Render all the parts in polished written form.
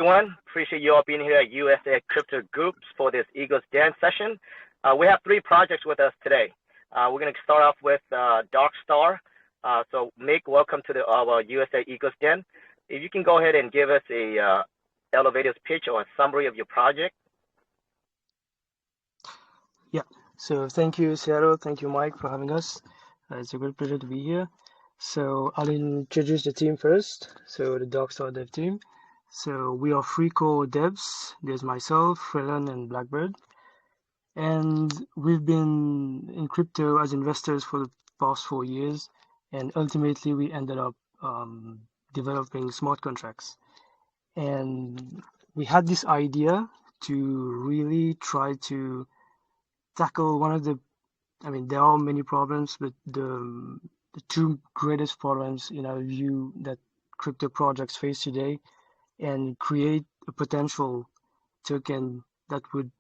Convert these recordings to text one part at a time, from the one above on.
everyone. Appreciate you all being here at USA Crypto Groups for this Eagles Den session. We have three projects with us today. We're going to start off with Dark Star. So, Mick, welcome to our USA Eagles Den. If you can go ahead and give us a elevator's pitch or a summary of your project. Yeah, so thank you, Seattle. Thank you, Mike, for having us. It's a great pleasure to be here. So I'll introduce the team first. So the Darkstar dev team. So we are three core devs. There's myself, Freelan, and Blackbird. And we've been in crypto as investors for the past 4 years. And ultimately, we ended up developing smart contracts. And we had this idea to really try to tackle one of there are many problems, but the two greatest problems in our view that crypto projects face today, and create a potential token that would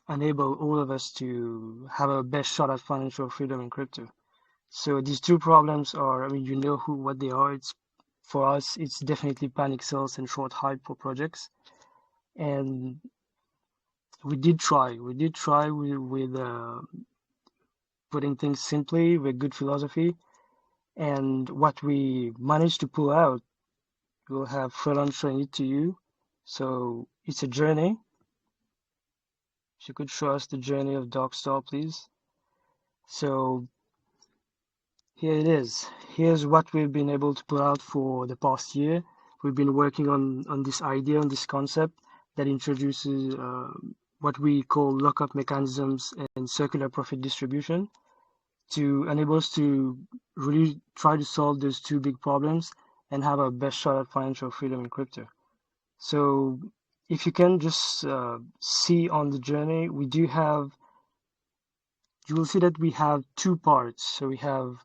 enable all of us to have a best shot at financial freedom in crypto. So these two problems are, you know what they are. It's for us, it's definitely panic sales and short hype for projects. And we did try with putting things simply with good philosophy. And what we managed to pull out, we'll have Freelan showing it to you. So it's a journey. If you could show us the journey of Darkstar, please. So here it is. Here's what we've been able to pull out for the past year. We've been working on this idea, on this concept that introduces what we call lockup mechanisms and circular profit distribution to enable us to really try to solve those two big problems and have our best shot at financial freedom in crypto. So if you can just see on the journey, you will see that we have two parts. So we have,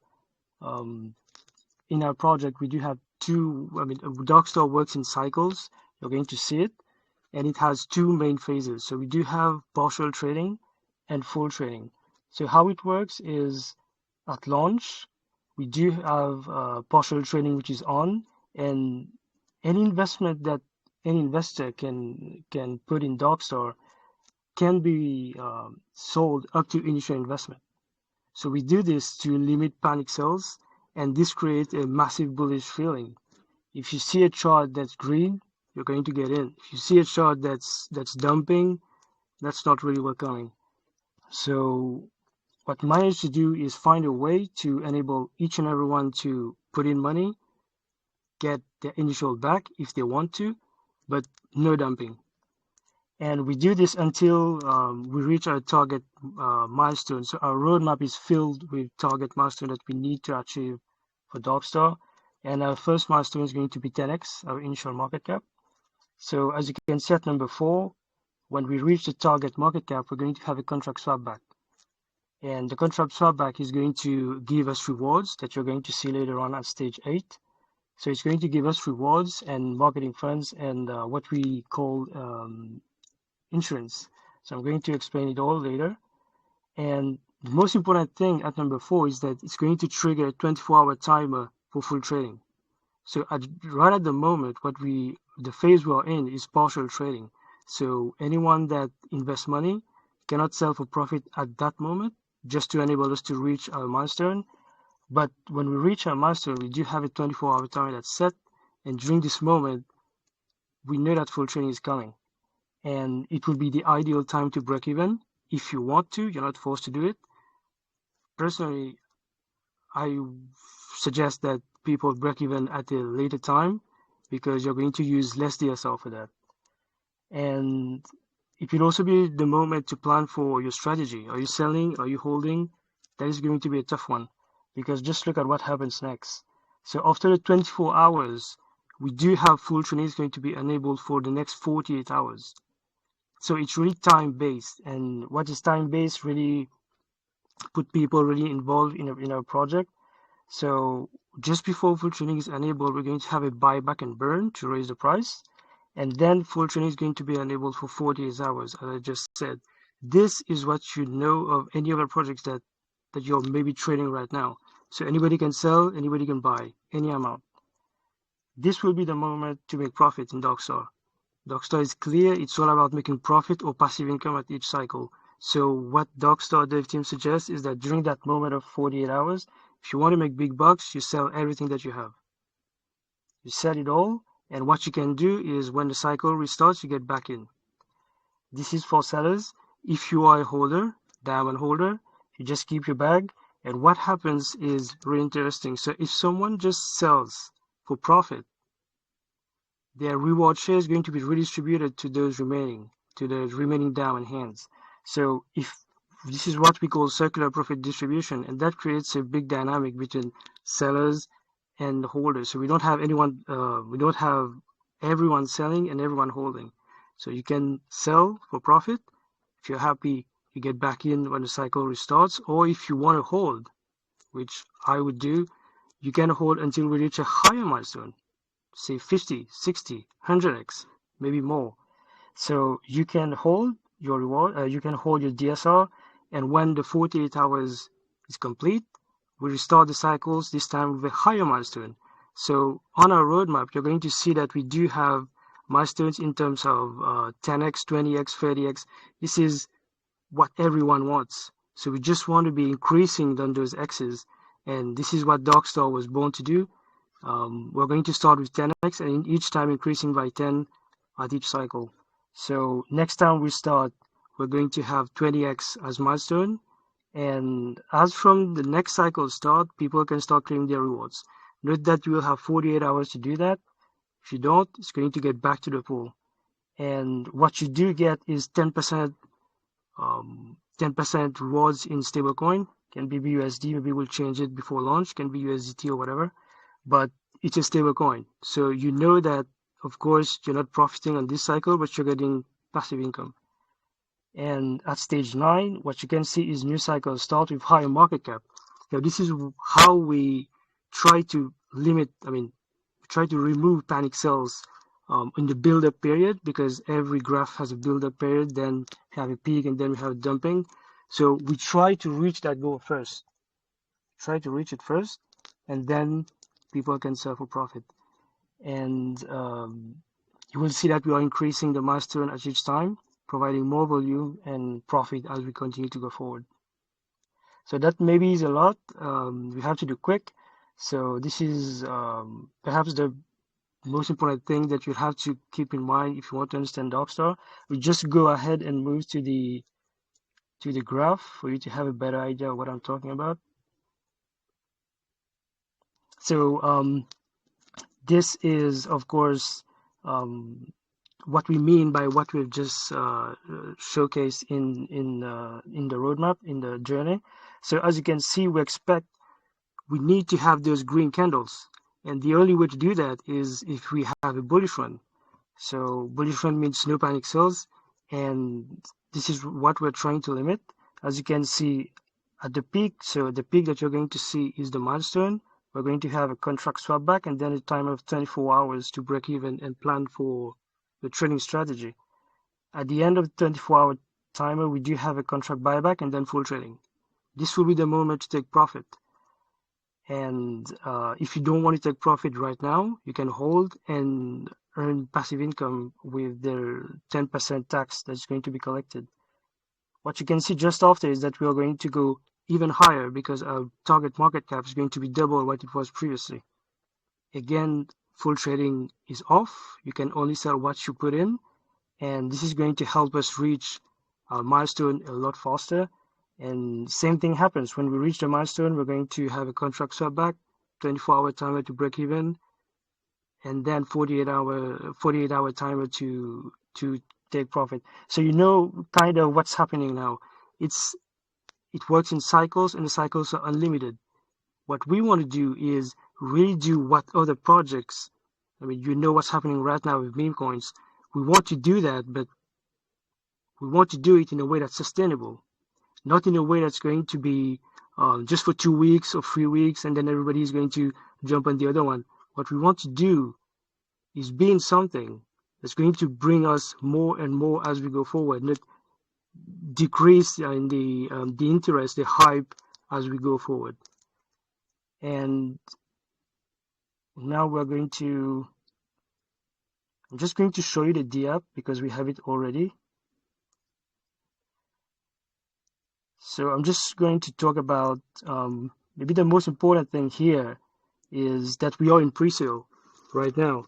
in our project, we do have Darkstar works in cycles. You're going to see it. And it has two main phases. So we do have partial trading and full trading. So how it works is at launch, we do have partial trading, which is on, and any investment that any investor can put in Darkstar can be sold up to initial investment. So we do this to limit panic sales, and this creates a massive bullish feeling. If you see a chart that's green, you're going to get in. If you see a chart that's dumping, that's not really worth coming. So what we managed to do is find a way to enable each and everyone to put in money, get their initial back if they want to, but no dumping. And we do this until we reach our target milestone. So our roadmap is filled with target milestone that we need to achieve for Darkstar. And our first milestone is going to be 10x, our initial market cap. So as you can see at number 4, when we reach the target market cap, we're going to have a contract swap back. And the contract swap back is going to give us rewards that you're going to see later on at stage 8. So it's going to give us rewards and marketing funds and what we call insurance. So I'm going to explain it all later. And the most important thing at number 4 is that it's going to trigger a 24-hour timer for full trading. So right at the moment, the phase we are in is partial trading. So anyone that invests money cannot sell for profit at that moment, just to enable us to reach our milestone. But when we reach our milestone, we do have a 24-hour timer that's set. And during this moment, we know that full trading is coming. And it will be the ideal time to break even. If you want to, you're not forced to do it. Personally, I suggest that people break even at a later time because you're going to use less DSR for that. And it will also be the moment to plan for your strategy. Are you selling? Are you holding? That is going to be a tough one because just look at what happens next. So after the 24 hours, we do have full trading is going to be enabled for the next 48 hours. So it's really time-based. And what is time-based really put people really involved in our project. So just before full trading is enabled, we're going to have a buyback and burn to raise the price. And then full trading is going to be enabled for 48 hours, as I just said. This is what you know of any other projects that you're maybe trading right now. So anybody can sell, anybody can buy, any amount. This will be the moment to make profit in Darkstar. Darkstar is clear, it's all about making profit or passive income at each cycle. So what Darkstar dev team suggests is that during that moment of 48 hours, if you want to make big bucks, you sell everything that you have. You sell it all, and what you can do is when the cycle restarts, you get back in. This is for sellers. If you are a holder, diamond holder, you just keep your bag, and what happens is really interesting. So if someone just sells for profit, their reward share is going to be redistributed to those remaining diamond hands. So if this is what we call circular profit distribution, and that creates a big dynamic between sellers and holders. So we don't have everyone selling and everyone holding. So you can sell for profit. If you're happy, you get back in when the cycle restarts, or if you want to hold, which I would do, you can hold until we reach a higher milestone, say 50, 60, 100x, maybe more. So you can hold your reward, you can hold your DSR, and when the 48 hours is complete, we restart the cycles, this time with a higher milestone. So on our roadmap, you're going to see that we do have milestones in terms of 10x, 20x, 30x. This is what everyone wants. So we just want to be increasing on those X's, and this is what Darkstar was born to do. We're going to start with 10x and each time increasing by 10 at each cycle. So next time we start, we're going to have 20x as milestone. And as from the next cycle start, people can start claiming their rewards. Note that you will have 48 hours to do that. If you don't, it's going to get back to the pool. And what you do get is 10% 10% rewards in stablecoin. Can be BUSD, maybe we'll change it before launch, can be USDT or whatever. But it's a stable coin. So you know that, of course, you're not profiting on this cycle, but you're getting passive income. And at stage 9, what you can see is new cycles start with higher market cap. Now, this is how we try to try to remove panic sells in the build-up period, because every graph has a build-up period, then we have a peak, and then we have dumping. So we try to reach that goal first. Try to reach it first, and then people can sell for profit. And you will see that we are increasing the milestone at each time, providing more volume and profit as we continue to go forward. So that maybe is a lot. We have to do quick. So this is perhaps the most important thing that you have to keep in mind if you want to understand Darkstar. We just go ahead and move to the graph for you to have a better idea of what I'm talking about. So this is, of course, what we mean by what we've just showcased in the roadmap, in the journey. So as you can see, we need to have those green candles, and the only way to do that is if we have a bullish run. So bullish run means no panic sells, and this is what we're trying to limit. As you can see at the peak, so the peak that you're going to see is the milestone. We're going to have a contract swap back and then a time of 24 hours to break even and plan for the trading strategy. At the end of the 24-hour timer, we do have a contract buyback and then full trading. This will be the moment to take profit. And if you don't want to take profit right now, you can hold and earn passive income with the 10% tax that's going to be collected. What you can see just after is that we are going to go even higher because our target market cap is going to be double what it was previously. Again, full trading is off. You can only sell what you put in, and this is going to help us reach our milestone a lot faster. And same thing happens when we reach the milestone. We're going to have a contract swap back, 24-hour timer to break even, and then 48-hour timer to take profit. So you know kind of what's happening now. It works in cycles, and the cycles are unlimited. What we want to do is really do what other projects, you know what's happening right now with meme coins. We want to do that, but we want to do it in a way that's sustainable, not in a way that's going to be just for 2 weeks or 3 weeks, and then everybody is going to jump on the other one. What we want to do is be in something that's going to bring us more and more as we go forward, not decrease in the interest, the hype as we go forward. And Now I'm just going to show you the D app because we have it already. So I'm just going to talk about maybe the most important thing here is that we are in pre-sale right now.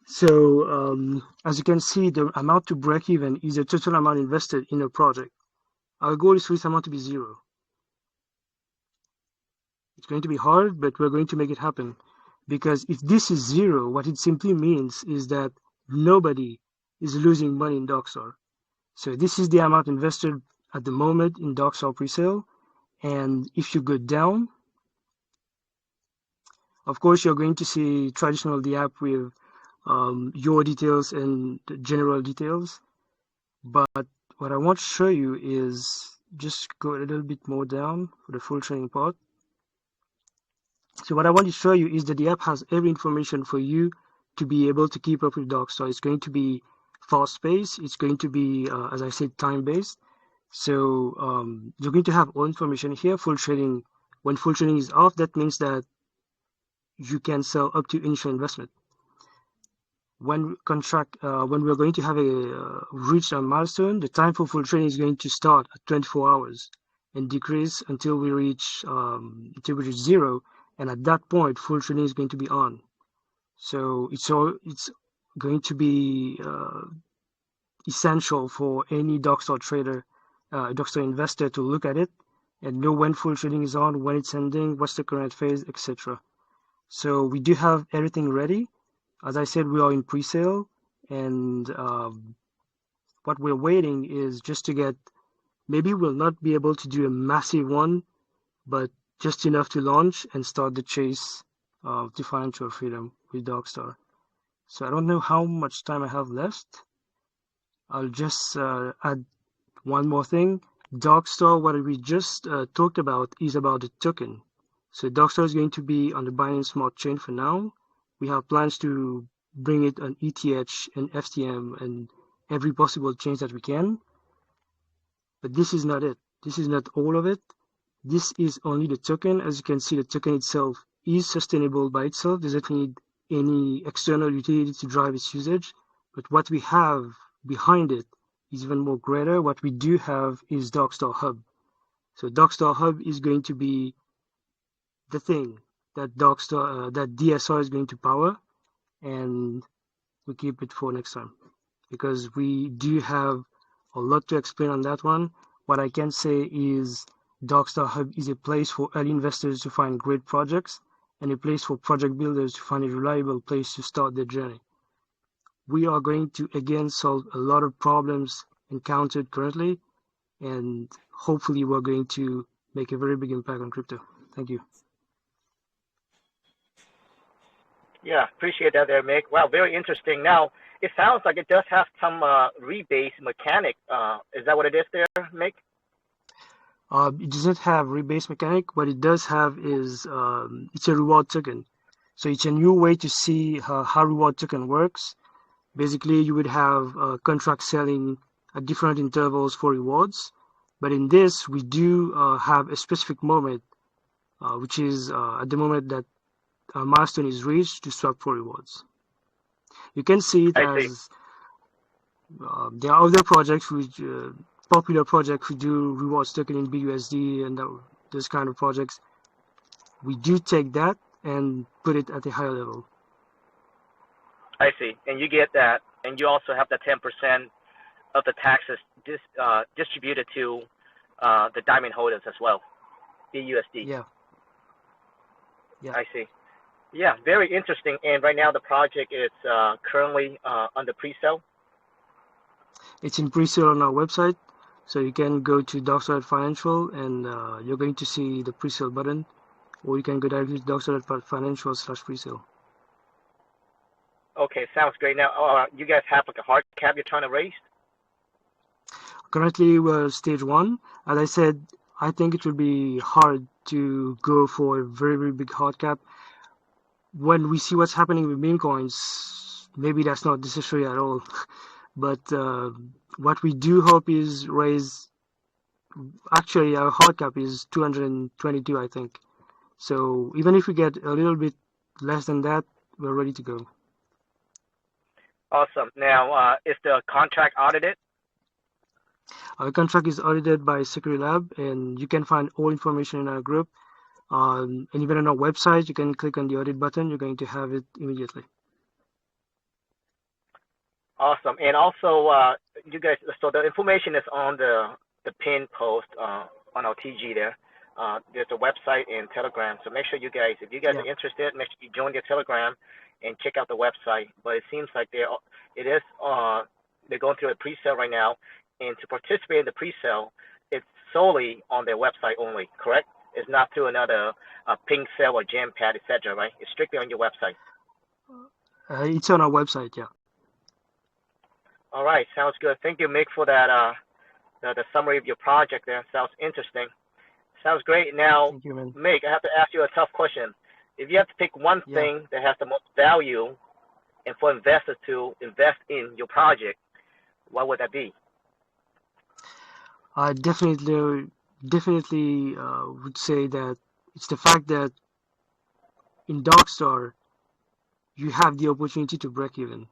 So as you can see, the amount to break even is the total amount invested in a project. Our goal is for this amount to be zero. It's going to be hard, but we're going to make it happen. Because if this is zero, what it simply means is that nobody is losing money in Dockstar. So this is the amount invested at the moment in Dockstar presale. And if you go down, of course, you're going to see traditional the app with your details and general details. But what I want to show you is just go a little bit more down for the full training part. So what I want to show you is that the app has every information for you to be able to keep up with Dockstar. It's going to be fast-paced. It's going to be, as I said, time-based. So you're going to have all information here. Full trading. When full trading is off, that means that you can sell up to initial investment. When we're going to have reached a milestone, the time for full trading is going to start at 24 hours and decrease until we reach zero. And at that point, full trading is going to be on. So it's going to be essential for any Dockstar trader, Dockstar investor to look at it and know when full trading is on, when it's ending, what's the current phase, etc. So we do have everything ready. As I said, we are in pre-sale, and what we're waiting is just to get, maybe we'll not be able to do a massive one, but just enough to launch and start the chase to financial freedom with Dockstar. So I don't know how much time I have left. I'll just add one more thing. Dockstar, what we just talked about is about the token. So Dockstar is going to be on the Binance Smart Chain for now. We have plans to bring it on ETH and FTM and every possible chain that we can. But this is not it. This is not all of it. This is only the token. As you can see, the token itself is sustainable by itself. Doesn't need any external utility to drive its usage. But what we have behind it is even more greater. What we do have is Dockstar Hub. So Dockstar Hub is going to be the thing that that DSR is going to power, and we keep it for next time because we do have a lot to explain on that one. What I can say is Dockstar Hub is a place for early investors to find great projects and a place for project builders to find a reliable place to start their journey. We are going to again solve a lot of problems encountered currently, and hopefully we're going to make a very big impact on crypto. Thank you. Yeah, appreciate that there, Mick. Wow, very interesting. Now, it sounds like it does have some rebase mechanic. Is that what it is there, Mick? It doesn't have rebase mechanic. What it does have is it's a reward token. So it's a new way to see how reward token works. Basically, you would have contract selling at different intervals for rewards. But in this, we do have a specific moment, which is at the moment that a milestone is reached to swap for rewards. You can see it as there are other projects which popular projects who do rewards token in BUSD and those kind of projects. We do take that and put it at a higher level. I see. And you get that. And you also have the 10% of the taxes distributed to the diamond holders as well, BUSD. Yeah. Yeah. I see. Yeah, very interesting. And right now the project is currently under pre-sale. It's in pre-sale on our website. So you can go to Dockstar Financial and you're going to see the pre-sale button, or you can go directly to Dockstar.financial/pre-sale. Okay, sounds great. Now, you guys have like a hard cap you're trying to raise? Currently, we're stage 1. As I said, I think it will be hard to go for a very, very big hard cap. When we see what's happening with meme coins, maybe that's not necessary at all. But what we do hope is raise. Actually, our hard cap is 222, I think. So even if we get a little bit less than that, we're ready to go. Awesome. Now, is the contract audited? Our contract is audited by Security Lab, and you can find all information in our group. And even on our website, you can click on the audit button. You're going to have it immediately. Awesome. And also, you guys, so the information is on the pin post on our TG there. There's a website and Telegram. So make sure you guys, if you guys Yeah. are interested, make sure you join their Telegram and check out the website. But it seems like they're going through a pre-sale right now. And to participate in the pre-sale, it's solely on their website only, correct? It's not through another ping sale or jam pad, etc., right? It's strictly on your website. It's on our website, yeah. All right, sounds good. Thank you, Mick, for that the summary of your project there. Sounds interesting. Sounds great. Now, Thank you, man. Mick, I have to ask you a tough question. If you have to pick one Yeah. thing that has the most value and for investors to invest in your project, what would that be? I definitely would say that it's the fact that in Darkstar, you have the opportunity to break even.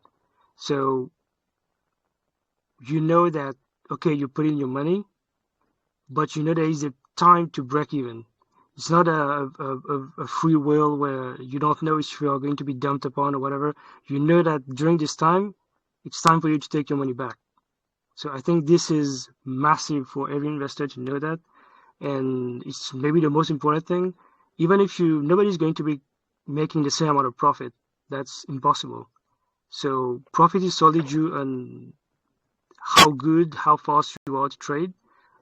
So you know that, okay, you put in your money, but you know there is a time to break even. It's not a free will where you don't know if you are going to be dumped upon or whatever. You know that during this time, it's time for you to take your money back. So I think this is massive for every investor to know that. And it's maybe the most important thing. Even if nobody's going to be making the same amount of profit. That's impossible. So profit is solely due on how fast you are to trade.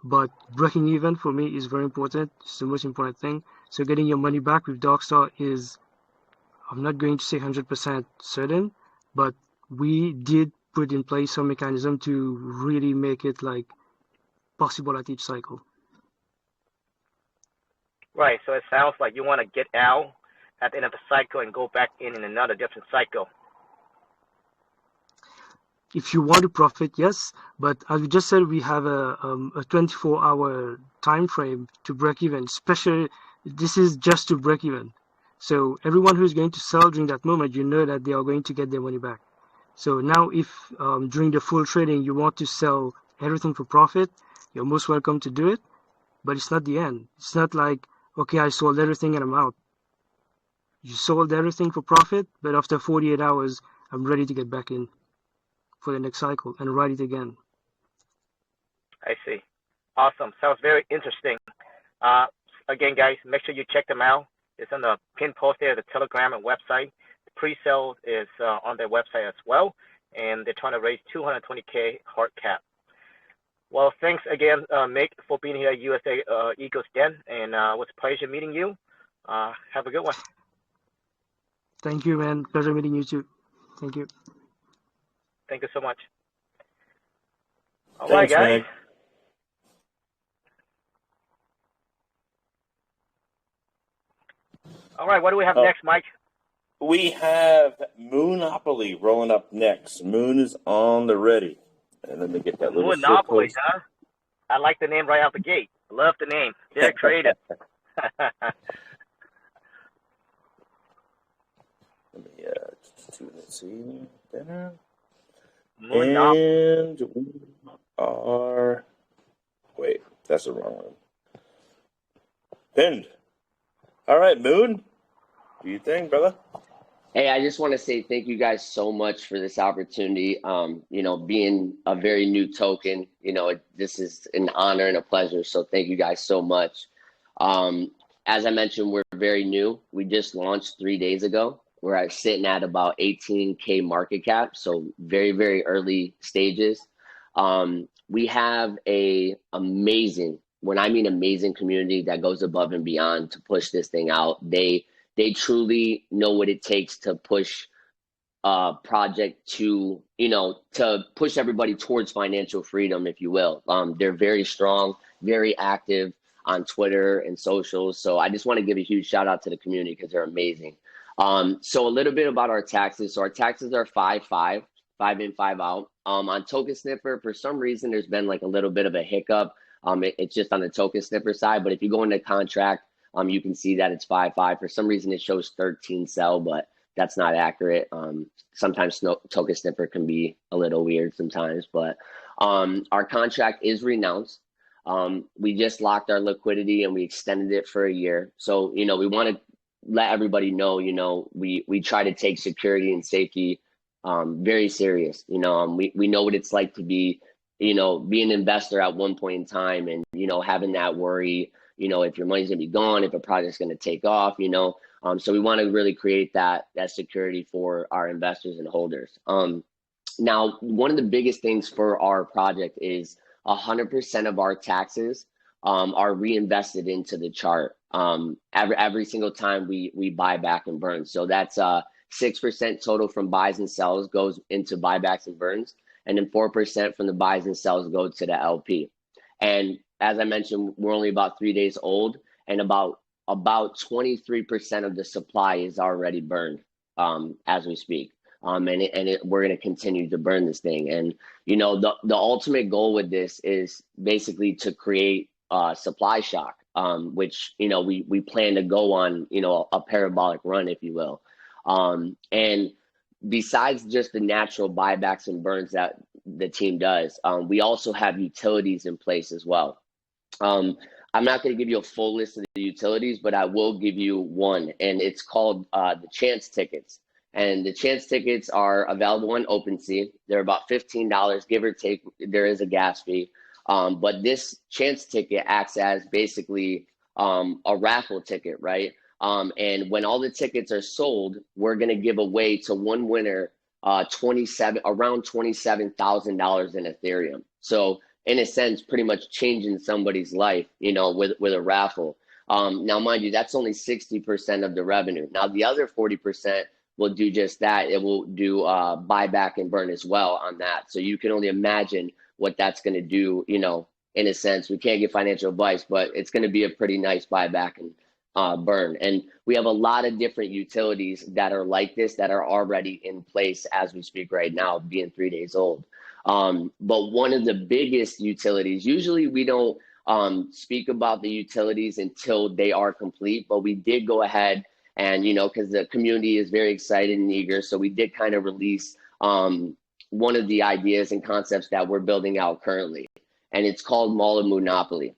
But breaking even for me is very important. It's the most important thing. So getting your money back with Darkstar is, I'm not going to say 100% certain, but we did put in place some mechanism to really make it like possible at each cycle. Right. So it sounds like you want to get out at the end of the cycle and go back in another different cycle. If you want to profit, yes, but as we just said, we have a 24-hour time frame to break even. Especially, this is just to break even. So everyone who is going to sell during that moment, you know that they are going to get their money back. So now, if during the full trading you want to sell everything for profit, you're most welcome to do it. But it's not the end. It's not like, okay, I sold everything and I'm out. You sold everything for profit, but after 48 hours, I'm ready to get back in for the next cycle and write it again. I see. Awesome. Sounds very interesting. Uh, Again, guys, make sure you check them out. It's on the pin post there, the Telegram and website. The pre-sale is on their website as well, and they're trying to raise 220K hard cap. Well, thanks again, Mick, for being here at USA Eagles Den, and it was a pleasure meeting you. Have a good one. Thank you, man. Pleasure meeting you too. Thank you. Thank you so much. All right, Thanks, guys. Meg. All right, what do we have next, Mike? We have Moonopoly rolling up next. Moon is on the ready. And let me get that little Moonopoly, shit huh? I like the name right out the gate. Love the name. Very creative. Let me see. Moonopoly. And we are. Wait, that's the wrong one. Pinned. All right, Moon. Do you think, brother? Hey, I just want to say thank you guys so much for this opportunity. Being a very new token, this is an honor and a pleasure. So thank you guys so much. As I mentioned, we're very new. We just launched 3 days ago. We're sitting at about 18K market cap. So very, very early stages. We have when I mean amazing community that goes above and beyond to push this thing out. They truly know what it takes to push a project to push everybody towards financial freedom, if you will. They're very strong, very active on Twitter and socials. So I just want to give a huge shout out to the community because they're amazing. So a little bit about our taxes. So our taxes are 5 in, 5 out. On Token Sniffer, for some reason, there's been like a little bit of a hiccup. It's just on the Token Sniffer side. But if you go into contract, you can see that it's 5.5. For some reason, it shows 13 sell, but that's not accurate. Sometimes token sniffer can be a little weird sometimes, but our contract is renounced. We just locked our liquidity and we extended it for a year. So, we want to let everybody know, we try to take security and safety very serious. We know what it's like to be an investor at one point in time and, having that worry, if your money's gonna be gone, if a project's gonna take off, so we want to really create that security for our investors and holders. Now, one of the biggest things for our project is 100% of our taxes are reinvested into the chart. Every single time we buy back and burn. So that's 6% total from buys and sells goes into buybacks and burns, and then 4% from the buys and sells go to the LP. And as I mentioned, we're only about 3 days old, and about 23% of the supply is already burned as we speak. We're going to continue to burn this thing. And, the ultimate goal with this is basically to create supply shock, which, we plan to go on, a parabolic run, if you will. And besides just the natural buybacks and burns that the team does, we also have utilities in place as well. I'm not going to give you a full list of the utilities, but I will give you one, and it's called the chance tickets. And the chance tickets are available on OpenSea. They're about $15, give or take. There is a gas fee. But this chance ticket acts as basically a raffle ticket, right? And when all the tickets are sold, we're going to give away to one winner around $27,000 in Ethereum. So in a sense, pretty much changing somebody's life, with a raffle. Now, mind you, that's only 60% of the revenue. Now, the other 40% will do just that. It will do buyback and burn as well on that. So you can only imagine what that's going to do, in a sense. We can't give financial advice, but it's going to be a pretty nice buyback and burn. And we have a lot of different utilities that are like this that are already in place as we speak right now, being 3 days old. But one of the biggest utilities, usually we don't speak about the utilities until they are complete, but we did go ahead and, because the community is very excited and eager, so we did kind of release one of the ideas and concepts that we're building out currently, and it's called Moonopoly.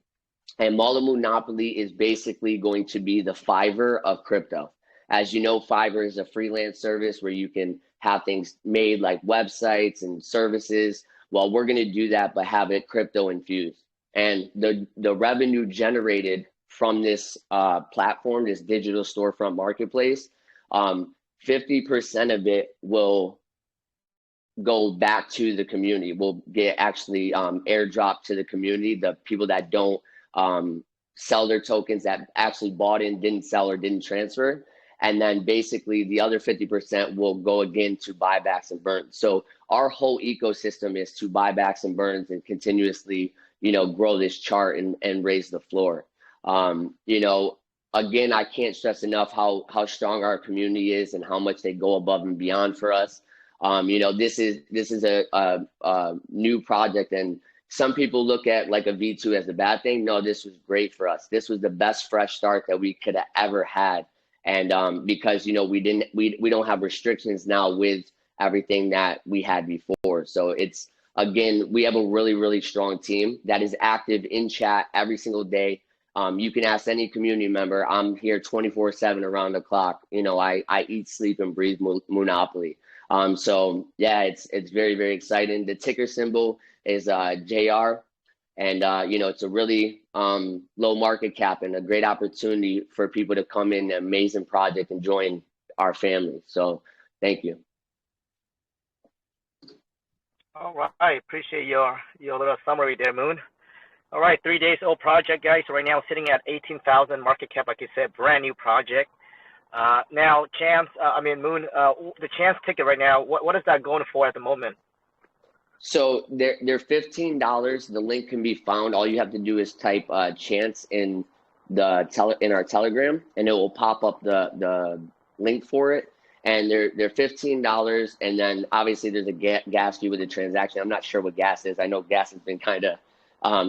And Moonopoly is basically going to be the Fiverr of crypto. As you know, Fiverr is a freelance service where you can have things made like websites and services. Well, we're going to do that, but have it crypto infused. And the revenue generated from this platform, this digital storefront marketplace, 50% of it will go back to the community. Will get actually airdropped to the community, the people that don't sell their tokens, that actually bought in, didn't sell or didn't transfer. And then basically the other 50% will go again to buybacks and burns. So our whole ecosystem is to buybacks and burns and continuously, grow this chart and raise the floor. Again, I can't stress enough how strong our community is and how much they go above and beyond for us. This is a new project, and some people look at like a V2 as a bad thing. No, this was great for us. This was the best fresh start that we could have ever had. And because we don't have restrictions now with everything that we had before. So it's, again, we have a really, really strong team that is active in chat every single day. You can ask any community member. I'm here 24/7 around the clock. I eat, sleep, and breathe Moonopoly. So yeah, it's very, very exciting. The ticker symbol is JR. And, it's a really low market cap and a great opportunity for people to come in, an amazing project, and join our family. So thank you. All right. Appreciate your little summary there, Moon. All right. 3 days old project, guys. Right now sitting at 18,000 market cap, like you said, brand new project. Now, Moon, the chance ticket right now, what is that going for at the moment? So they're $15. The link can be found. All you have to do is type chance in our Telegram, and it will pop up the link for it. And they're $15. And then obviously there's a gas fee with the transaction. I'm not sure what gas is. I know gas has been kind of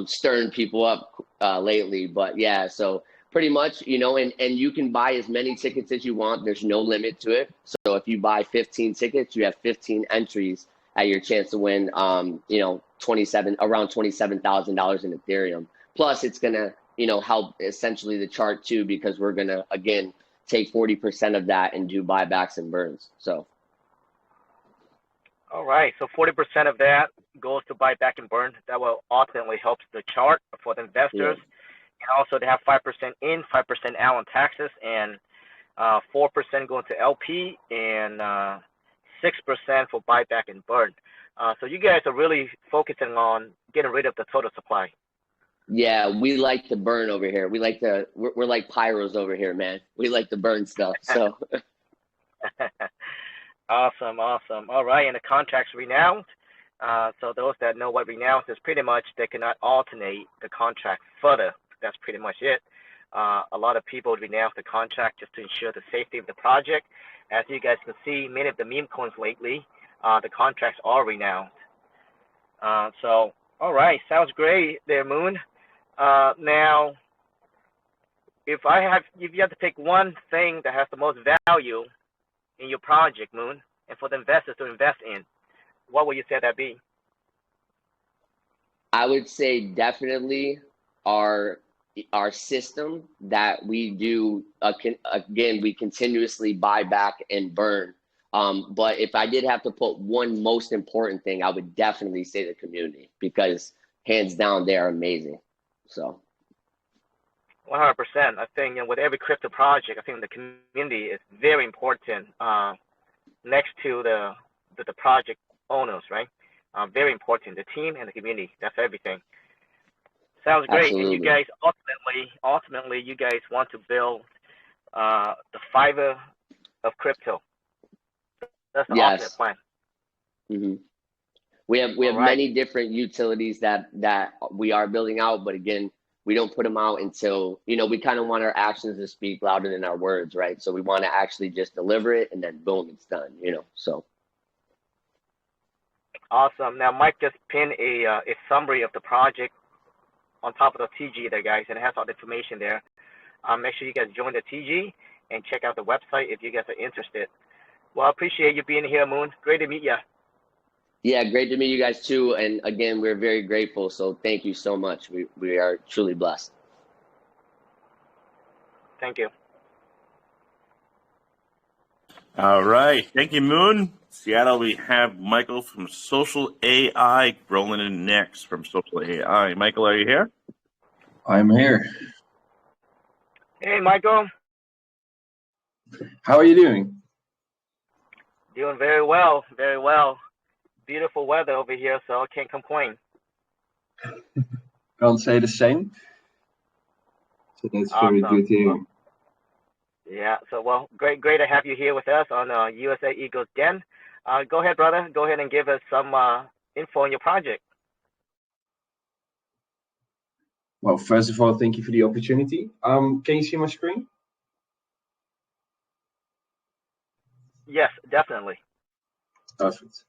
stirring people up lately, but yeah. So Pretty much, you know, and you can buy as many tickets as you want. There's no limit to it. So if you buy 15 tickets, you have 15 entries at your chance to win, you know, around $27,000 in Ethereum. Plus, it's gonna, you know, help essentially the chart too, because we're gonna again take 40% of that and do buybacks and burns. So. All right, so 40% of that goes to buy back and burn. That will ultimately help the chart for the investors. Yeah. And also they have 5% in, 5% out on taxes, and 4% going to LP, and 6% for buyback and burn. So you guys are really focusing on getting rid of the total supply. Yeah, we like to burn over here. We like to, we're like pyros over here, man. We like to burn stuff. So. Awesome. All right, and the contract's renounced. So those that know what renounce is, pretty much they cannot alternate the contract further. That's pretty much it. A lot of people renounce the contract just to ensure the safety of the project. As you guys can see, many of the meme coins lately, the contracts are renounced. So, all right, sounds great there, Moon. Now, if you have to pick one thing that has the most value in your project, Moon, and for the investors to invest in, what would you say that be? I would say definitely our system that we do, again, we continuously buy back and burn. But if I did have to put one most important thing, I would definitely say the community, because hands down, they are amazing. So. 100%. I think, you know, with every crypto project, I think the community is very important, next to the project owners, right? Very important. The team and the community. That's everything. Sounds great. Absolutely. And you guys ultimately, you guys want to build the fiber of crypto. That's the ultimate plan. Mm-hmm. We have many different utilities that we are building out, but again, we don't put them out until, you know, we kind of want our actions to speak louder than our words, right? So we want to actually just deliver it, and then boom, it's done, you know, so. Awesome. Now, Mike just pinned a summary of the project on top of the TG there, guys, and it has all the information there. Make sure you guys join the TG and check out the website if you guys are interested. Well, I appreciate you being here, Moon. Great to meet you. Yeah, great to meet you guys too. And again, we're very grateful. So thank you so much. We are truly blessed. Thank you. All right. Thank you, Moon. Seattle, we have Michael from Social AI rolling in next from Social AI. Michael, are you here? I'm here. Hey, Michael. How are you doing? Doing very well, very well. Beautiful weather over here, so I can't complain. Can't say the same. So that's awesome. Very good to hear. Well, yeah, so well, great to have you here with us on USA Eagles Den. Go ahead, brother. Go ahead and give us some info on your project. Well, first of all, thank you for the opportunity. Can you see my screen? Yes, definitely. Perfect.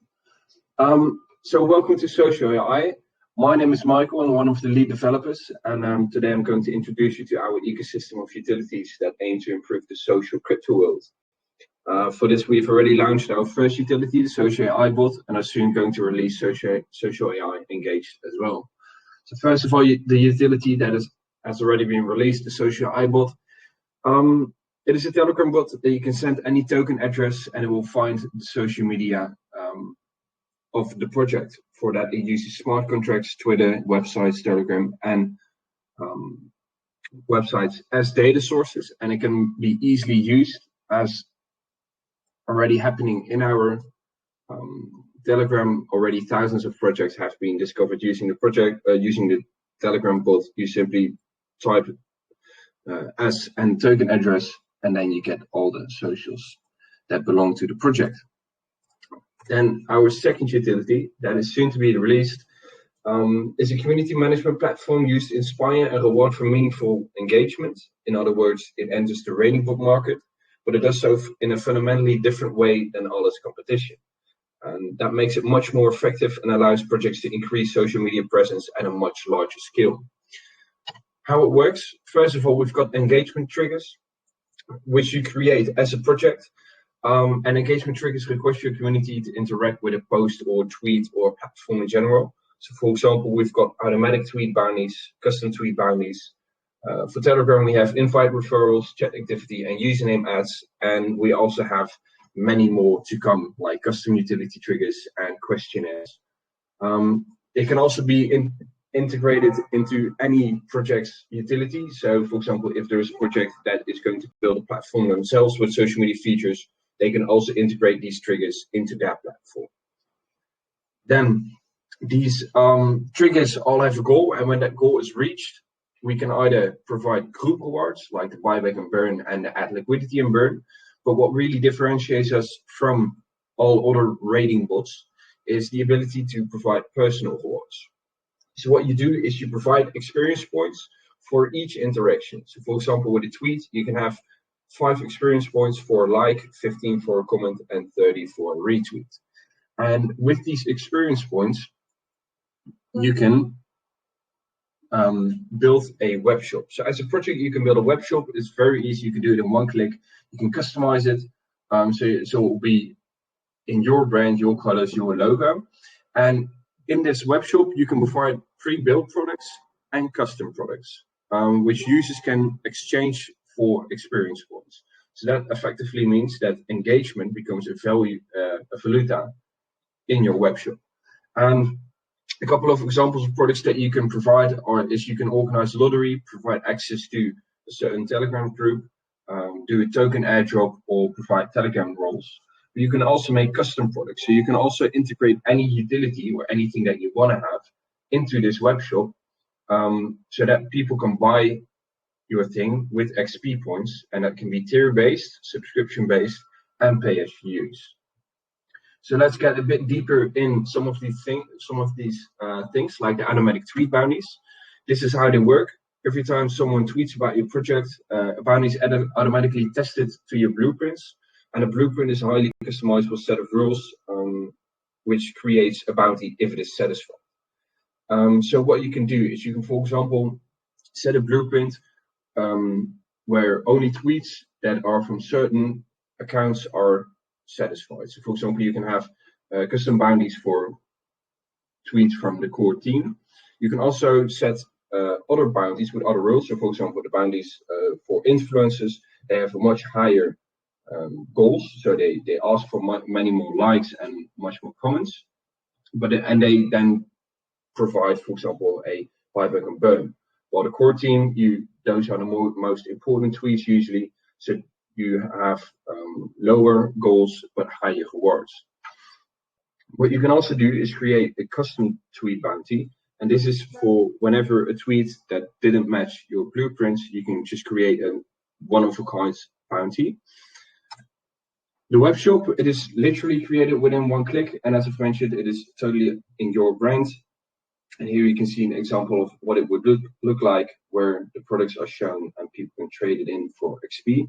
So welcome to Social AI. My name is Michael. I'm one of the lead developers, and today I'm going to introduce you to our ecosystem of utilities that aim to improve the social crypto world. For this, we've already launched our first utility, the Social AI bot, and are soon going to release Social AI Engaged as well. So first of all, the utility that has already been released, the Social AI bot. It is a Telegram bot that you can send any token address, and it will find the social media of the project. For that, it uses smart contracts, Twitter, websites, Telegram, and websites as data sources, and it can be easily used as already happening in our Telegram. Already thousands of projects have been discovered using the Telegram bot. You simply type as and token address, and then you get all the socials that belong to the project. Then our second utility that is soon to be released is a community management platform used to inspire and reward for meaningful engagement. In other words, it enters the raining bot market, but it does so in a fundamentally different way than all its competition. And that makes it much more effective and allows projects to increase social media presence at a much larger scale. How it works, first of all, we've got engagement triggers, which you create as a project. And engagement triggers request your community to interact with a post or tweet or platform in general. So for example, we've got automatic tweet bounties, custom tweet bounties. For Telegram, we have invite referrals, chat activity, and username ads. And we also have many more to come, like custom utility triggers and questionnaires. It can also be integrated into any project's utility. So for example, if there is a project that is going to build a platform themselves with social media features, they can also integrate these triggers into their platform. Then these triggers all have a goal, and when that goal is reached, we can either provide group rewards like the buyback and burn and the add liquidity and burn. But what really differentiates us from all other rating bots is the ability to provide personal rewards. So what you do is you provide experience points for each interaction. So for example, with a tweet, you can have 5 experience points for a like, 15 for a comment, and 30 for a retweet. And with these experience points, you can build a web shop. So as a project, you can build a web shop. It's very easy. You can do it in one click. You can customize it. So it will be in your brand, your colors, your logo. And in this web shop, you can provide pre-built products and custom products, which users can exchange for experience points. So that effectively means that engagement becomes a value, a valuta in your web shop. A couple of examples of products that you can provide is you can organize a lottery, provide access to a certain Telegram group, do a token airdrop, or provide Telegram roles. But you can also make custom products. So you can also integrate any utility or anything that you want to have into this web shop, so that people can buy your thing with XP points, and that can be tier-based, subscription-based, and pay as you use. So let's get a bit deeper in some of these things, like the automatic tweet bounties. This is how they work. Every time someone tweets about your project, a bounty is automatically tested to your blueprints, and a blueprint is a highly customizable set of rules, which creates a bounty if it is satisfied. So what you can do is you can, for example, set a blueprint where only tweets that are from certain accounts are satisfied. So for example, you can have custom bounties for tweets from the core team. You can also set other bounties with other rules. So for example, the bounties for influencers, they have a much higher goals. So they ask for many more likes and much more comments. And they then provide, for example, a buyback and burn. While the core team, those are the most important tweets usually. So you have lower goals but higher rewards. What you can also do is create a custom tweet bounty, and this is for whenever a tweet that didn't match your blueprints, you can just create a one-of-a-kind bounty. The web shop, it is literally created within one click, and as I mentioned, it is totally in your brand. And here you can see an example of what it would look like, where the products are shown and people can trade it in for XP.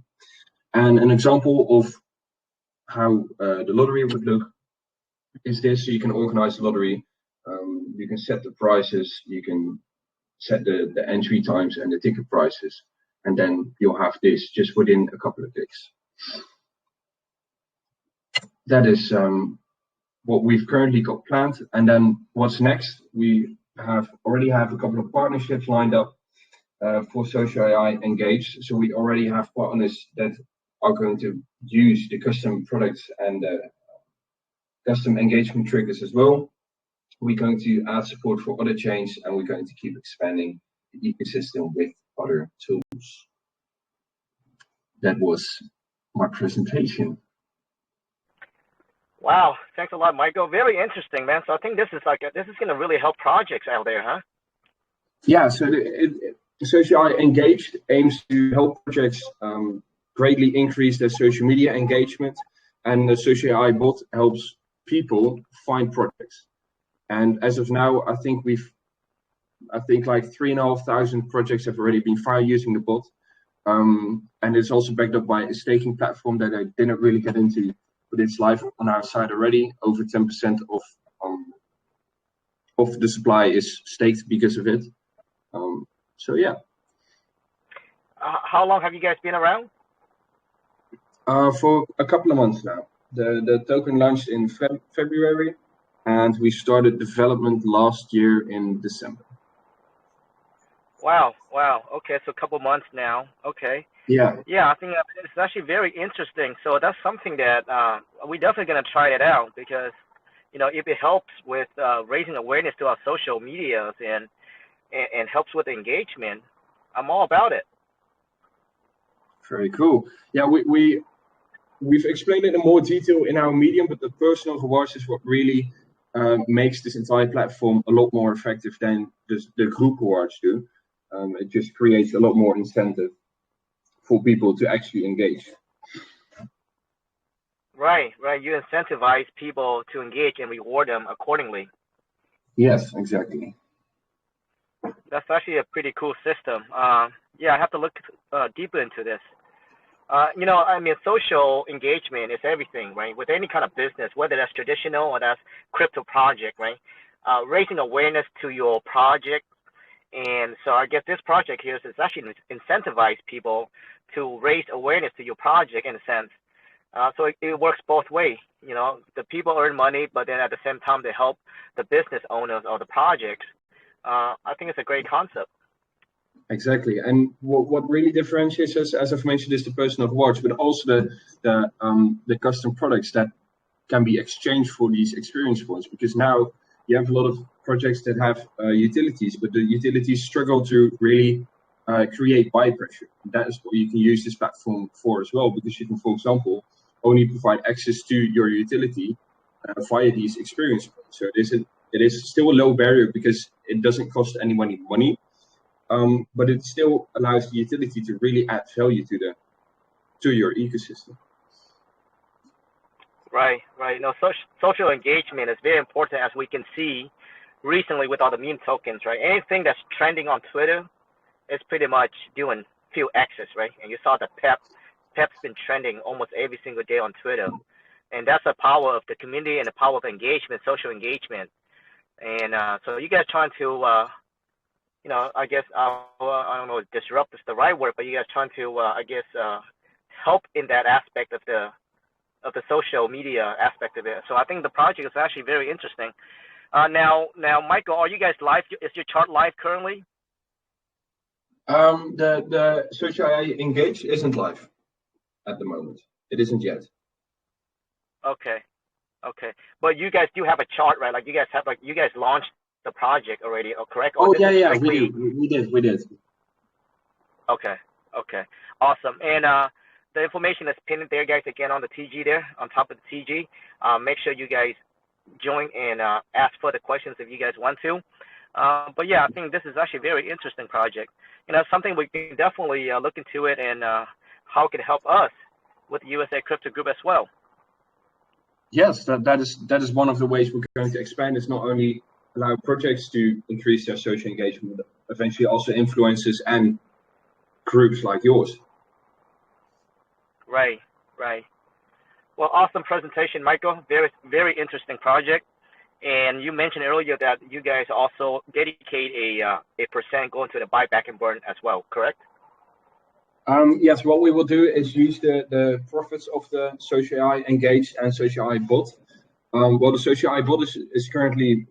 And an example of how the lottery would look is this. So you can organize the lottery, you can set the prices, you can set the entry times and the ticket prices, and then you'll have this just within a couple of clicks. That is what we've currently got planned. And then what's next? We already have a couple of partnerships lined up for Social AI Engage. So we already have partners that are going to use the custom products and custom engagement triggers as well. We're going to add support for other chains, and we're going to keep expanding the ecosystem with other tools. That was my presentation. Wow, thanks a lot, Michael. Very interesting, man. So I think this is going to really help projects out there, huh? Yeah. So Social AI Engaged aims to help projects greatly increase their social media engagement, and the Social AI bot helps people find projects. And as of now, I think like 3,500 projects have already been found using the bot. And it's also backed up by a staking platform that I didn't really get into, but it's live on our side already. Over 10% of the supply is staked because of it. So yeah, how long have you guys been around? For a couple of months now. The token launched in February, and we started development last year in December. Wow, wow. Okay, so a couple months now. Okay. Yeah. Yeah, I think it's actually very interesting. So that's something that we're definitely going to try it out because, if it helps with raising awareness to our social medias and helps with engagement, I'm all about it. Very cool. Yeah, we've explained it in more detail in our Medium, but the personal rewards is what really makes this entire platform a lot more effective than the group rewards do. It just creates a lot more incentive for people to actually engage. Right, right. You incentivize people to engage and reward them accordingly. Yes, exactly. That's actually a pretty cool system. Yeah, I have to look deeper into this. Social engagement is everything, right? With any kind of business, whether that's traditional or that's crypto project, right? Raising awareness to your project. And so I guess this project here is actually incentivize people to raise awareness to your project in a sense. So it works both ways. The people earn money, but then at the same time, they help the business owners or the projects. I think it's a great concept. Exactly, and what really differentiates us, as I've mentioned, is the personal rewards, but also the custom products that can be exchanged for these experience points. Because now you have a lot of projects that have utilities, but the utilities struggle to really create buy pressure. That is what you can use this platform for as well, because you can, for example, only provide access to your utility via these experience points. So it is still a low barrier because it doesn't cost anyone money. But it still allows the utility to really add value to your ecosystem. Right, right. Social engagement is very important, as we can see recently with all the meme tokens, right? Anything that's trending on Twitter is pretty much doing few X's, right? And you saw the Pep's been trending almost every single day on Twitter, and that's the power of the community and the power of engagement, social engagement. And so you guys trying to I guess I don't know if disrupt is the right word, but you guys trying to help in that aspect of the social media aspect of it. So I think the project is actually very interesting. Now, Michael, are you guys live? Is your chart live currently? The Social AI Engage isn't live at the moment. It isn't yet. Okay. But you guys do have a chart, right? Like you guys launched the project already, correct? Or yeah, we did. Okay, awesome. And the information is pinned there, guys, again on the TG there, on top of the TG. Make sure you guys join and ask further questions if you guys want to. But yeah, I think this is actually a very interesting project. Something we can definitely look into it and how it can help us with the USA Crypto Group as well. Yes, that is one of the ways we're going to expand. It's not only allow projects to increase their social engagement, but eventually also influencers and groups like yours. Right. Well, awesome presentation, Michael. Very, very interesting project. And you mentioned earlier that you guys also dedicate a percent going to the buyback and burn as well, correct? Yes, what we will do is use the profits of the Social AI Engage and Social AI Bot. Well, the Social AI Bot is currently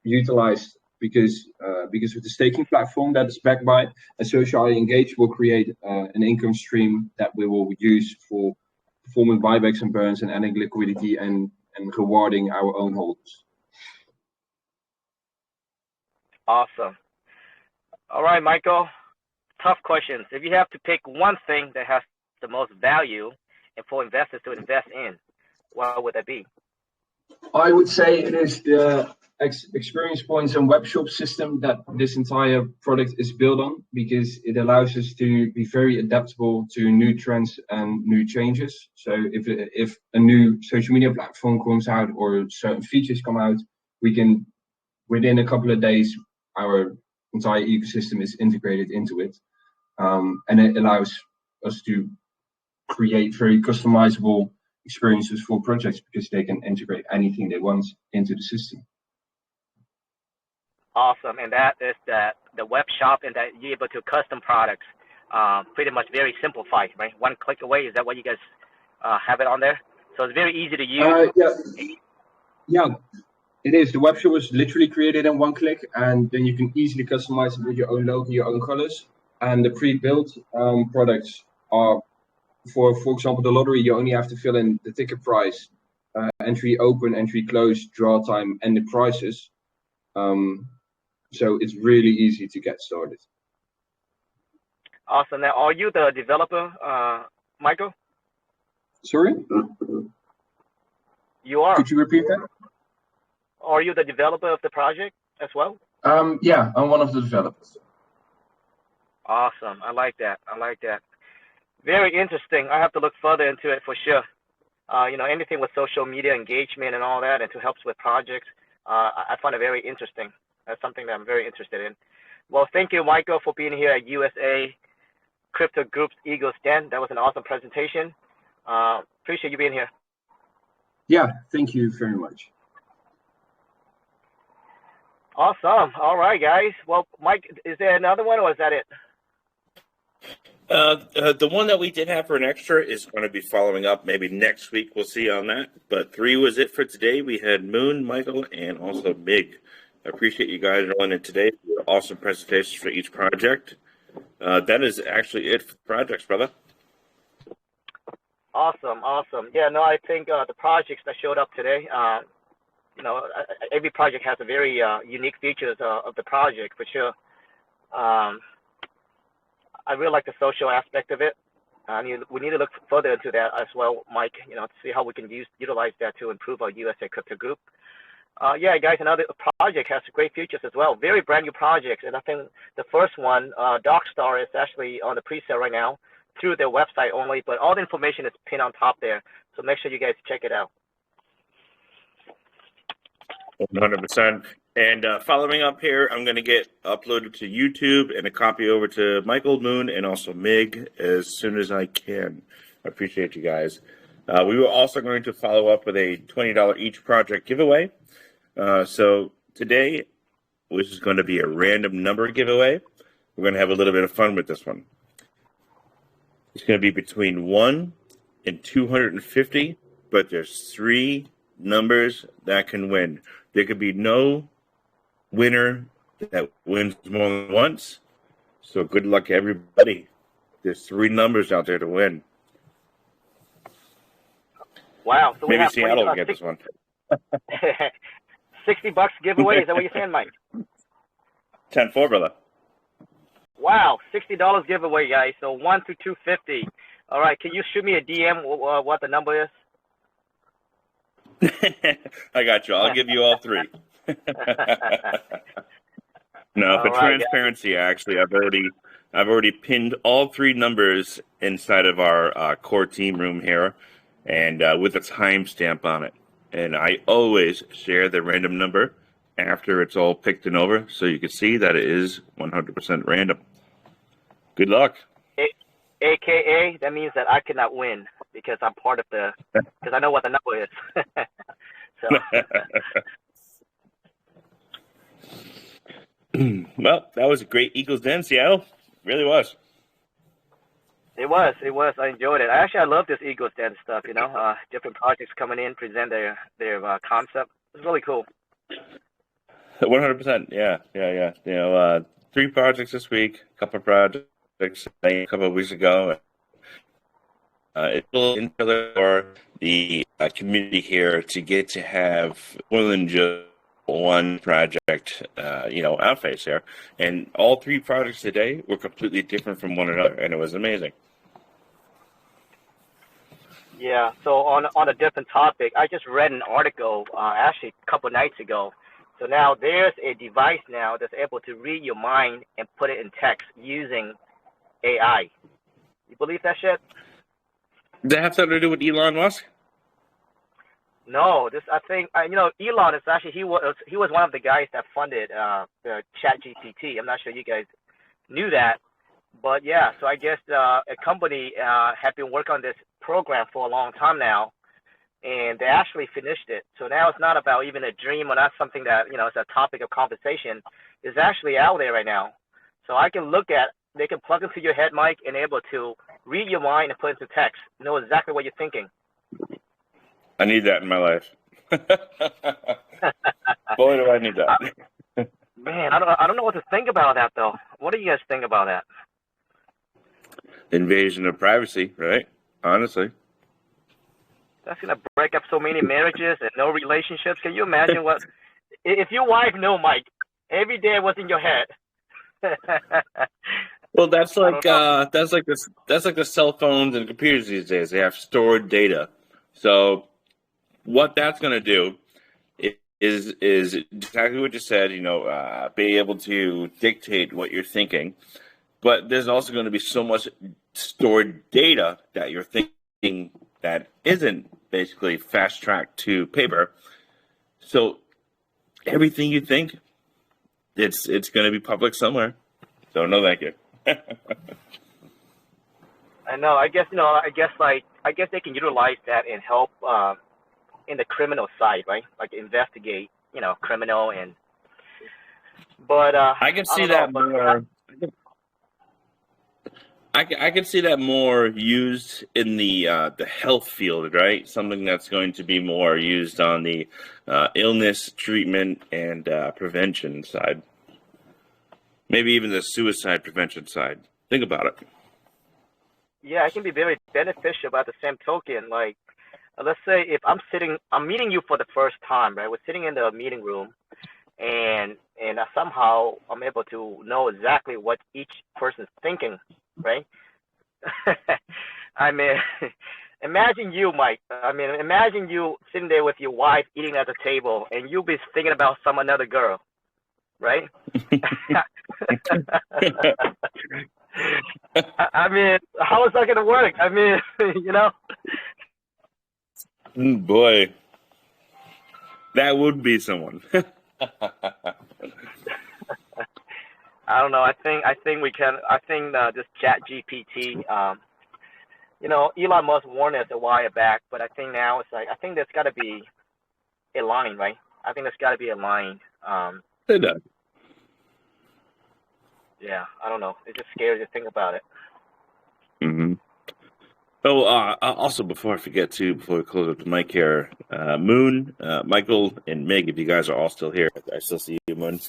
utilized because of the staking platform that is backed by, and Social AI Engage will create an income stream that we will use for performing buybacks and burns and adding liquidity and rewarding our own holders. Awesome. All right, Michael. Tough questions. If you have to pick one thing that has the most value and for investors to invest in, what would that be? I would say it is the experience points and web shop system that this entire product is built on, because it allows us to be very adaptable to new trends and new changes. So if a new social media platform comes out or certain features come out, we can, within a couple of days, our entire ecosystem is integrated into it. And it allows us to create very customizable experiences for projects because they can integrate anything they want into the system. Awesome. And that is the web shop, and that you're able to custom products pretty much very simplified, right? One click away. Is that what you guys have it on there? So it's very easy to use. Yeah, it is. The web shop is literally created in one click, and then you can easily customize it with your own logo, your own colors. And the pre-built products are, for example, the lottery. You only have to fill in the ticket price, entry open, entry close, draw time, and the prices. So it's really easy to get started. Awesome. Now, are you the developer, Michael? Sorry? You are. Could you repeat that? Are you the developer of the project as well? Yeah, I'm one of the developers. Awesome. I like that. I like that. Very interesting. I have to look further into it for sure. You know, anything with social media engagement and all that, and to help with projects, I find it very interesting. That's something that I'm very interested in. Well, thank you, Michael, for being here at USA Crypto Group's Eagles Den. That was an awesome presentation. Appreciate you being here. Yeah, thank you very much. Awesome. All right, guys. Well, Mike, is there another one, or is that it? The one that we did have for an extra is going to be following up maybe next week. We'll see on that. But 3 was it for today. We had Moon, Michael, and also Mig. I appreciate you guys rolling in today. Awesome presentations for each project. That is actually it for the projects, brother. Awesome. Awesome. Yeah, no, I think the projects that showed up today, you know, every project has a very unique features of the project for sure. I really like the social aspect of it. We need to look further into that as well, Mike, you know, to see how we can utilize that to improve our USA Crypto Group. Yeah, guys, another project has great features as well. Very brand new projects. And I think the first one, Darkstar, is actually on the pre-sale right now through their website only, but all the information is pinned on top there. So make sure you guys check it out. 100%. And following up here, I'm going to get uploaded to YouTube and a copy over to Michael, Moon, and also Mig as soon as I can. I appreciate you guys. We were also going to follow up with a $20 each project giveaway. So today, which is going to be a random number giveaway, we're going to have a little bit of fun with this one. It's going to be between 1 and 250, but there's 3 numbers that can win. There could be no winner that wins more than once. So good luck, everybody. There's 3 numbers out there to win. Wow. So maybe Seattle will get this one. $60 giveaway. Is that what you're saying, Mike? 10-4, brother. Wow, $60 giveaway, guys. So 1 through 250. All right. Can you shoot me a DM what the number is? I got you. I'll give you all 3. No, for transparency, guys. Actually, I've already pinned all 3 numbers inside of our core team room here, and with a timestamp on it. And I always share the random number after it's all picked and over, so you can see that it is 100% random. Good luck. AKA, that means that I cannot win because I'm part of because I know what the number is. So. Well, that was a great Eagles Den, Seattle. It really was. It was. I enjoyed it. I love this Eagles Den stuff, you know, different projects coming in, present their concept. It's really cool. 100%. Yeah. You know, 3 projects this week, a couple of projects a couple of weeks ago. It's really for the community here to get to have more than just one project, you know, outface here. And all 3 projects today were completely different from one another, and it was amazing. Yeah, so on a different topic, I just read an article actually a couple nights ago. So now there's a device now that's able to read your mind and put it in text using AI. You believe that shit? Does that have something to do with Elon Musk? No, I think you know, Elon is actually he was one of the guys that funded the ChatGPT. I'm not sure you guys knew that, but yeah. So I guess a company had been working on this program for a long time now, and they actually finished it. So now it's not about even a dream or not something that, you know, it's a topic of conversation. It's actually out there right now. So I can look at they can plug into your head, Mike, and able to read your mind and put into text, know exactly what you're thinking. I need that in my life. Boy, do I need that. Man, I don't know what to think about that though. What do you guys think about that? Invasion of privacy, right? Honestly. That's gonna break up so many marriages and no relationships. Can you imagine what if your wife knew, Mike, every day was in your head? Well, that's like the cell phones and computers these days. They have stored data. So what that's going to do is exactly what you said. Be able to dictate what you're thinking. But there's also going to be so much stored data that you're thinking that isn't basically fast tracked to paper. So everything you think, it's going to be public somewhere. So no, thank you. I know. I guess they can utilize that and help in the criminal side, right? Like investigate, criminal and. But I can see that more. I can see that more used in the health field, right? Something that's going to be more used on the illness treatment and prevention side. Maybe even the suicide prevention side. Think about it. Yeah, it can be very beneficial. By the same token, like let's say if I'm meeting you for the first time, right? We're sitting in the meeting room, and somehow I'm able to know exactly what each person's thinking, right? I mean, imagine you, Mike. I mean, imagine you sitting there with your wife eating at the table, and you be thinking about another girl, right? I mean, how is that going to work? I mean, Boy, that would be someone. I don't know. I think we can. I think this Chat GPT. Elon Musk warned us a while back, but I think now it's like I think there's got to be a line, right? I think there's got to be a line. It does. Yeah, I don't know. It's just scary to think about it. Mm-hmm. Oh, also before I forget before we close up the mic here, Moon, Michael, and Meg, if you guys are all still here, I still see you, Moon.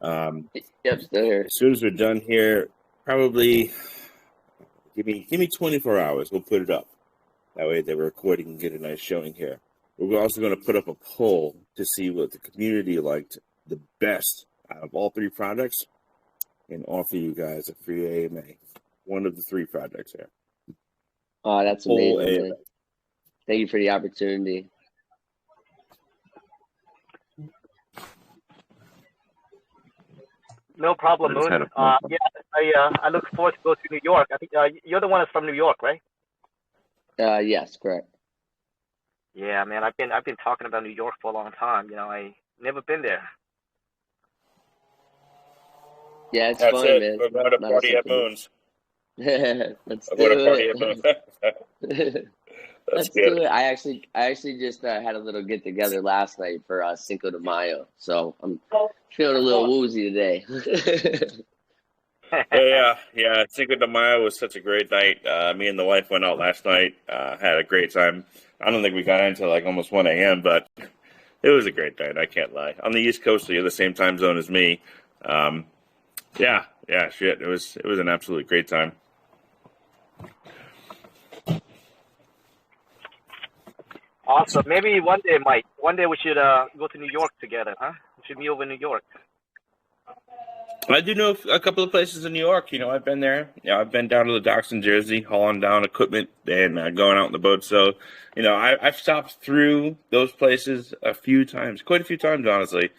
Yep, still here. As soon as we're done here, probably give me 24 hours. We'll put it up. That way the recording can get a nice showing here. We're also going to put up a poll to see what the community liked the best out of all three products and offer you guys a free AMA. One of the three projects here. Oh, that's amazing, man. Thank you for the opportunity. No problem, Moon. I look forward to go to New York. I think you're the one that's from New York, right? Yes, correct. Yeah, man. I've been talking about New York for a long time. I never been there. Yeah, it's fun, man. We're going to party at Moon's. Let's do it. Let's do it. I actually just had a little get together last night for Cinco de Mayo, so I'm feeling a little woozy today. Yeah. Cinco de Mayo was such a great night. Me and the wife went out last night. Had a great time. I don't think we got into like almost 1 a.m., but it was a great night. I can't lie. On the East Coast, so you're the same time zone as me. Yeah. Shit. It was an absolutely great time. Awesome. Maybe one day, Mike. One day we should go to New York together, huh? We should meet over in New York. I do know a couple of places in New York. I've been there. I've been down to the docks in Jersey, hauling down equipment and going out in the boat. So, I've stopped through those places quite a few times, honestly.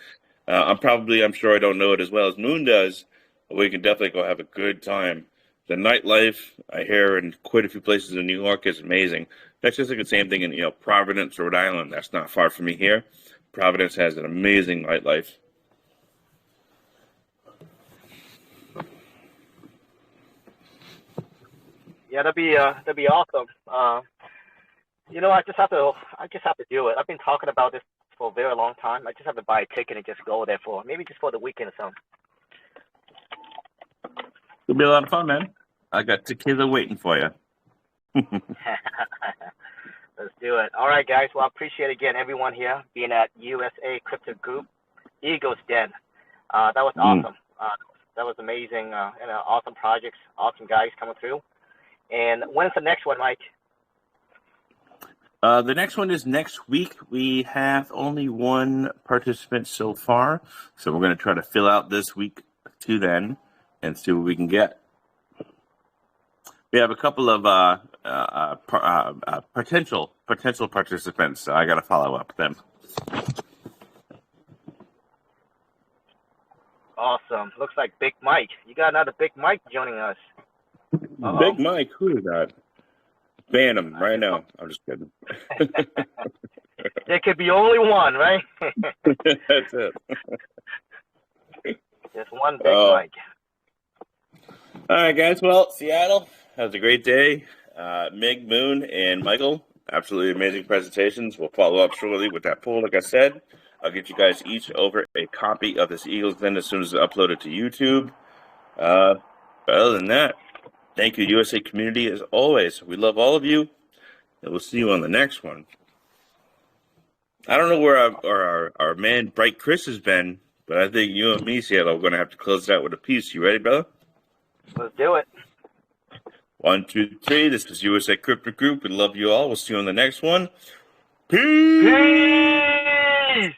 I'm sure I don't know it as well as Moon does. But we can definitely go have a good time. The nightlife I hear in quite a few places in New York is amazing. That's just like the same thing in Providence, Rhode Island. That's not far from me here. Providence has an amazing nightlife. Yeah, that'd be awesome. I just have to do it. I've been talking about this for a very long time. I just have to buy a ticket and just go there for the weekend or something. It'll be a lot of fun, man. I got tequila waiting for you. Let's do it. All right, guys. Well, I appreciate again everyone here being at USA Crypto Group Eagles Den. That was awesome. That was amazing. And awesome projects, awesome guys coming through. And when's the next one, Mike? The next one is next week. We have only one participant so far, so we're going to try to fill out this week to then and see what we can get. We have a couple of potential participants. So I got to follow up with them. Awesome. Looks like Big Mike. You got another Big Mike joining us. Uh-oh. Big Mike, who is that? Ban him right now. I'm just kidding. There could be only one, right? That's it. Just one Big Mike. All right, guys. Well, Seattle, that was a great day. Mig, Moon, and Michael, absolutely amazing presentations. We'll follow up shortly with that poll, like I said. I'll get you guys each over a copy of this Eagles Den as soon as it's uploaded to YouTube. But other than that, thank you, USA community, as always. We love all of you, and we'll see you on the next one. I don't know where our man Bright Chris has been, but I think you and me, Seattle, are going to have to close it out with a piece. You ready, brother? Let's do it. 1, 2, 3. This is USA Crypto Group. We love you all. We'll see you on the next one. Peace! Peace!